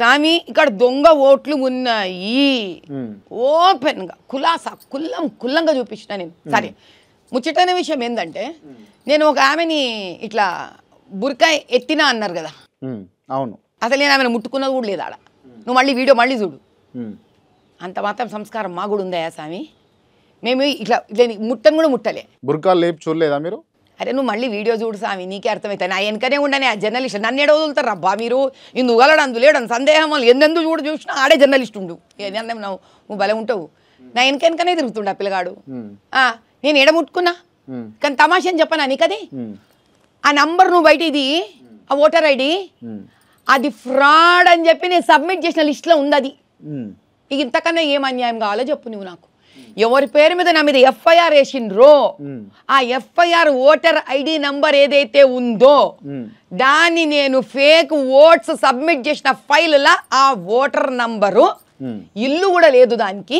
స్వామి ఇక్కడ దొంగ ఓట్లు ఉన్నాయి ఓపెన్గా కుల్లంగా చూపించిన నేను. సరే, ముచ్చటైన విషయం ఏంటంటే నేను ఒక ఆమెని ఇట్లా బుర్కాయ ఎత్తినా అన్నారు కదా. అవును, అసలు నేను ఆమెను ముట్టుకున్నది కూడా లేదు ఆడ. నువ్వు మళ్ళీ వీడియో మళ్ళీ చూడు. అంత మాత్రం సంస్కారం మా కూడా ఉందా స్వామి? మేము ఇట్లా ముట్టను కూడా ముట్టలే. బుర్కాలు లేపు చూడలేదా మీరు? అరే నువ్వు మళ్ళీ వీడియో చూడు స్వామి, నీకే అర్థమవుతాయి. నా వెనకనే ఉండని ఆ జర్నలిస్ట్ నన్ను ఎడ వదులుతారు రబ్బా మీరు. ఇందు వలడు అందు లేడు సందేహం వాళ్ళు ఎందెందుకు చూసినా ఆడే జర్నలిస్ట్ ఉండు. ఏదన్నా నువ్వు బలం ఉంటావు. నా వెనకనే తిరుగుతుండు ఆ పిల్లగాడు. నేను ఎడ ముట్టుకున్నా కానీ తమాషా అని చెప్పనా నీకది? ఆ నంబర్ నువ్వు బయట ఇది ఆ ఓటర్ ఐడి అది ఫ్రాడ్ అని చెప్పి నేను సబ్మిట్ చేసిన లిస్ట్లో ఉంది. అది ఇక ఇంతకన్నా ఏం అన్యాయం కావాలో చెప్పు నువ్వు నాకు. ఎవరి పేరు మీద నా మీద ఎఫ్ఐఆర్ వేసిండ్రో ఆ ఎఫ్ఐఆర్ ఓటర్ ఐడి నంబర్ ఏదైతే ఉందో దాన్ని నేను ఫేక్ ఓట్స్ సబ్మిట్ చేసిన ఫైల్ లా ఆ ఓటర్ నంబరు ఇల్లు కూడా లేదు దానికి.